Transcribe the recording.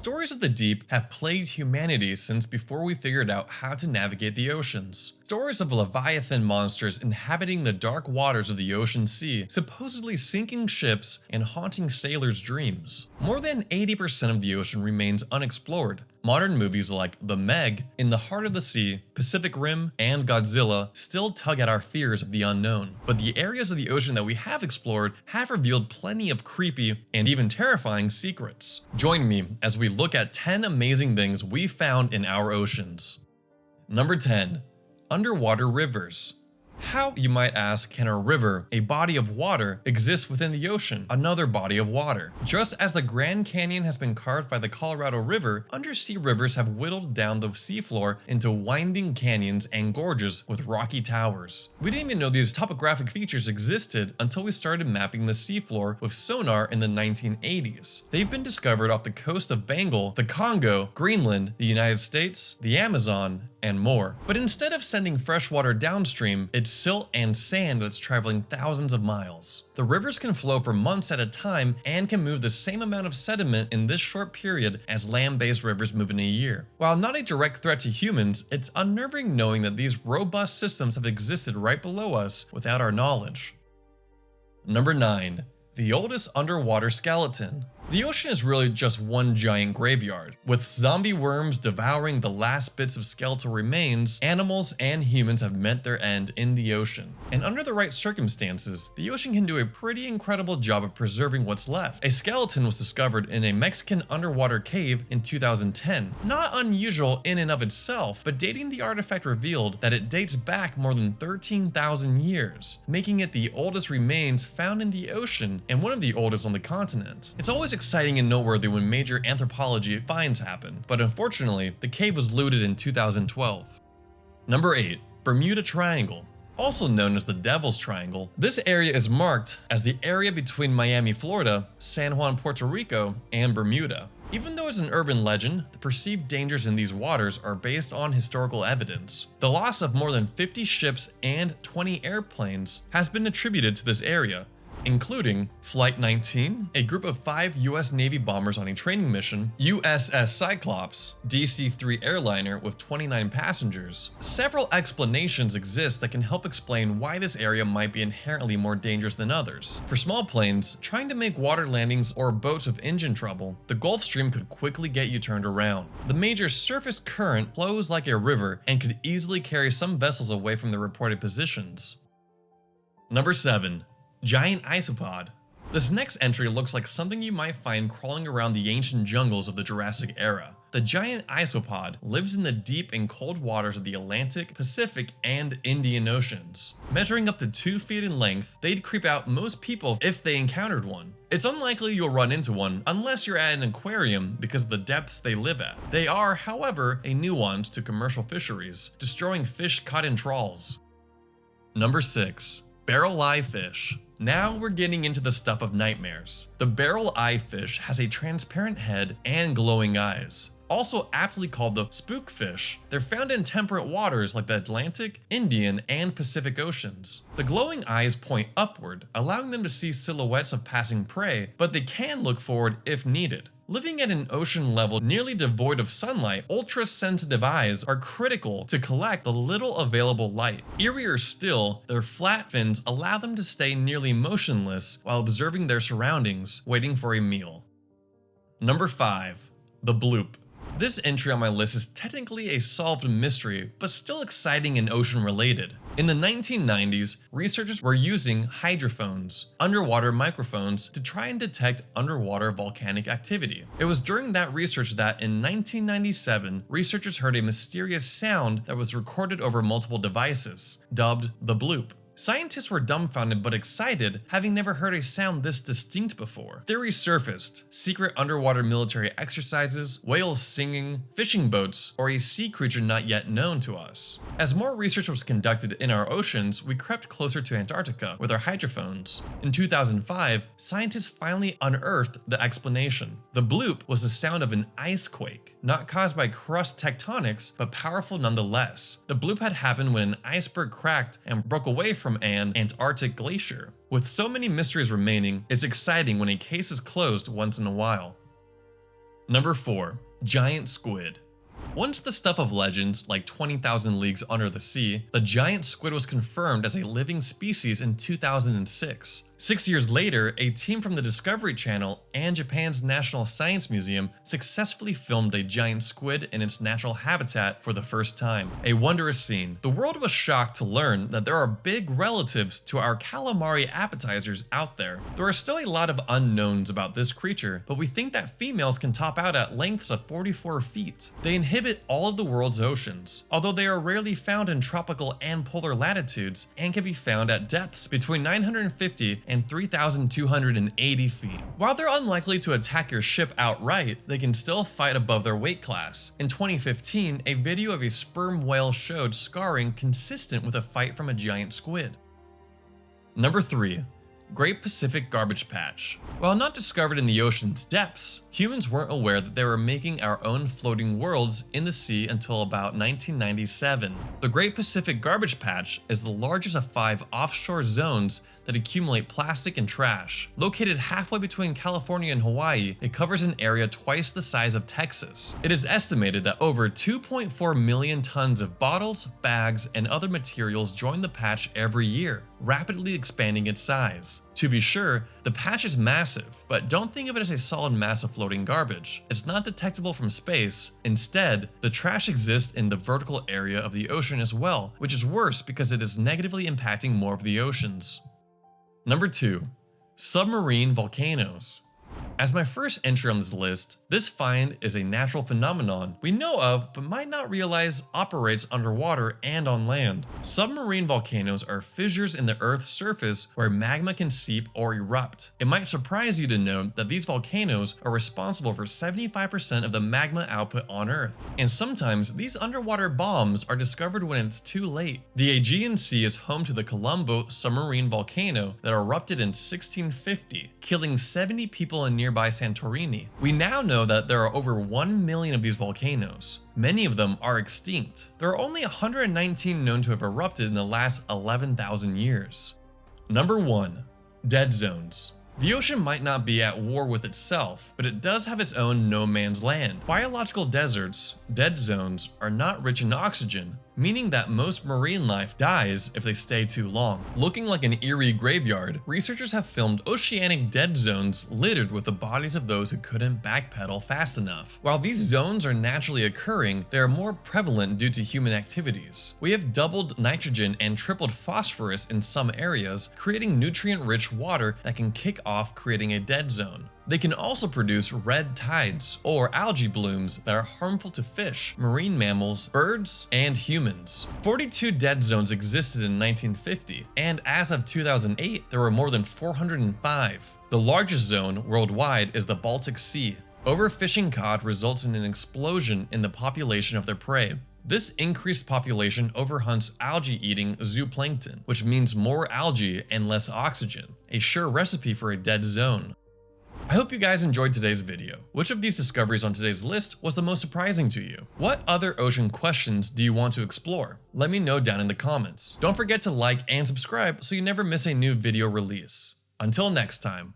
Stories of the deep have plagued humanity since before we figured out how to navigate the oceans. Stories of leviathan monsters inhabiting the dark waters of the ocean sea, supposedly sinking ships and haunting sailors' dreams. More than 80% of the ocean remains unexplored. Modern movies like The Meg, In the Heart of the Sea, Pacific Rim, and Godzilla still tug at our fears of the unknown. But the areas of the ocean that we have explored have revealed plenty of creepy and even terrifying secrets. Join me as we look at 10 amazing things we found in our oceans. Number 10. Underwater rivers. How, you might ask, can a river, a body of water, exist within the ocean, another body of water? Just as the Grand Canyon has been carved by the Colorado River, undersea rivers have whittled down the seafloor into winding canyons and gorges with rocky towers. We didn't even know these topographic features existed until we started mapping the seafloor with sonar in the 1980s. They've been discovered off the coast of Bengal, the Congo, Greenland, the United States, the Amazon, and more. But instead of sending fresh water downstream, it's silt and sand that's traveling thousands of miles. The rivers can flow for months at a time and can move the same amount of sediment in this short period as land-based rivers move in a year. While not a direct threat to humans, it's unnerving knowing that these robust systems have existed right below us without our knowledge. Number 9. The oldest underwater skeleton. The ocean is really just one giant graveyard. With zombie worms devouring the last bits of skeletal remains, animals and humans have met their end in the ocean. And under the right circumstances, the ocean can do a pretty incredible job of preserving what's left. A skeleton was discovered in a Mexican underwater cave in 2010. Not unusual in and of itself, but dating the artifact revealed that it dates back more than 13,000 years, making it the oldest remains found in the ocean and one of the oldest on the continent. It's always exciting and noteworthy when major anthropology finds happen, but unfortunately, the cave was looted in 2012. Number 8. Bermuda Triangle. Also known as the Devil's Triangle, this area is marked as the area between Miami, Florida, San Juan, Puerto Rico, and Bermuda. Even though it's an urban legend, the perceived dangers in these waters are based on historical evidence. The loss of more than 50 ships and 20 airplanes has been attributed to this area, including Flight 19, a group of 5 US Navy bombers on a training mission, USS Cyclops, DC-3 airliner with 29 passengers. Several explanations exist that can help explain why this area might be inherently more dangerous than others. For small planes, trying to make water landings or boats with engine trouble, the Gulf Stream could quickly get you turned around. The major surface current flows like a river and could easily carry some vessels away from their reported positions. Number 7. Giant isopod. This next entry looks like something you might find crawling around the ancient jungles of the Jurassic era. The giant isopod lives in the deep and cold waters of the Atlantic, Pacific, and Indian Oceans. Measuring up to 2 feet in length, they'd creep out most people if they encountered one. It's unlikely you'll run into one unless you're at an aquarium because of the depths they live at. They are, however, a nuance to commercial fisheries, destroying fish caught in trawls. Number 6. Barreleye fish. Now we're getting into the stuff of nightmares. The barreleye fish has a transparent head and glowing eyes. Also aptly called the spookfish, they're found in temperate waters like the Atlantic, Indian, and Pacific Oceans. The glowing eyes point upward, allowing them to see silhouettes of passing prey, but they can look forward if needed. Living at an ocean level nearly devoid of sunlight, ultra-sensitive eyes are critical to collect the little available light. Eerier still, their flat fins allow them to stay nearly motionless while observing their surroundings, waiting for a meal. Number 5. The bloop. This entry on my list is technically a solved mystery, but still exciting and ocean-related. In the 1990s, researchers were using hydrophones, underwater microphones, to try and detect underwater volcanic activity. It was during that research that in 1997, researchers heard a mysterious sound that was recorded over multiple devices, dubbed the bloop. Scientists were dumbfounded but excited, having never heard a sound this distinct before. Theories surfaced: secret underwater military exercises, whales singing, fishing boats, or a sea creature not yet known to us. As more research was conducted in our oceans, we crept closer to Antarctica with our hydrophones. In 2005, scientists finally unearthed the explanation. The bloop was the sound of an ice quake, not caused by crust tectonics, but powerful nonetheless. The bloop had happened when an iceberg cracked and broke away from an Antarctic glacier. With so many mysteries remaining, it's exciting when a case is closed once in a while. Number 4. Giant squid. Once the stuff of legends like 20,000 Leagues Under the Sea, the giant squid was confirmed as a living species in 2006. 6 years later, a team from the Discovery Channel and Japan's National Science Museum successfully filmed a giant squid in its natural habitat for the first time. A wondrous scene. The world was shocked to learn that there are big relatives to our calamari appetizers out there. There are still a lot of unknowns about this creature, but we think that females can top out at lengths of 44 feet. They inhabit all of the world's oceans, although they are rarely found in tropical and polar latitudes and can be found at depths between 950 and 3,280 feet. While they're unlikely to attack your ship outright, they can still fight above their weight class. In 2015, a video of a sperm whale showed scarring consistent with a fight from a giant squid. Number 3. Great Pacific Garbage Patch. While not discovered in the ocean's depths, humans weren't aware that they were making our own floating worlds in the sea until about 1997. The Great Pacific Garbage Patch is the largest of 5 offshore zones that accumulate plastic and trash. Located halfway between California and Hawaii, it covers an area twice the size of Texas. It is estimated that over 2.4 million tons of bottles, bags, and other materials join the patch every year, rapidly expanding its size. To be sure, the patch is massive, but don't think of it as a solid mass of floating garbage. It's not detectable from space. Instead, the trash exists in the vertical area of the ocean as well, which is worse because it is negatively impacting more of the oceans. Number 2. Submarine volcanoes. As my first entry on this list, this find is a natural phenomenon we know of but might not realize operates underwater and on land. Submarine volcanoes are fissures in the Earth's surface where magma can seep or erupt. It might surprise you to know that these volcanoes are responsible for 75% of the magma output on Earth. And sometimes these underwater bombs are discovered when it's too late. The Aegean Sea is home to the Colombo submarine volcano that erupted in 1650, killing 70 people in nearby Santorini. We now know that there are over 1 million of these volcanoes. Many of them are extinct. There are only 119 known to have erupted in the last 11,000 years. Number 1. Dead zones. The ocean might not be at war with itself, but it does have its own no man's land. Biological deserts, dead zones, are not rich in oxygen, meaning that most marine life dies if they stay too long. Looking like an eerie graveyard, researchers have filmed oceanic dead zones littered with the bodies of those who couldn't backpedal fast enough. While these zones are naturally occurring, they are more prevalent due to human activities. We have doubled nitrogen and tripled phosphorus in some areas, creating nutrient-rich water that can kick off creating a dead zone. They can also produce red tides, or algae blooms that are harmful to fish, marine mammals, birds, and humans. 42 dead zones existed in 1950, and as of 2008, there were more than 405. The largest zone worldwide is the Baltic Sea. Overfishing cod results in an explosion in the population of their prey. This increased population overhunts algae-eating zooplankton, which means more algae and less oxygen, a sure recipe for a dead zone. I hope you guys enjoyed today's video. Which of these discoveries on today's list was the most surprising to you? What other ocean questions do you want to explore? Let me know down in the comments. Don't forget to like and subscribe so you never miss a new video release. Until next time.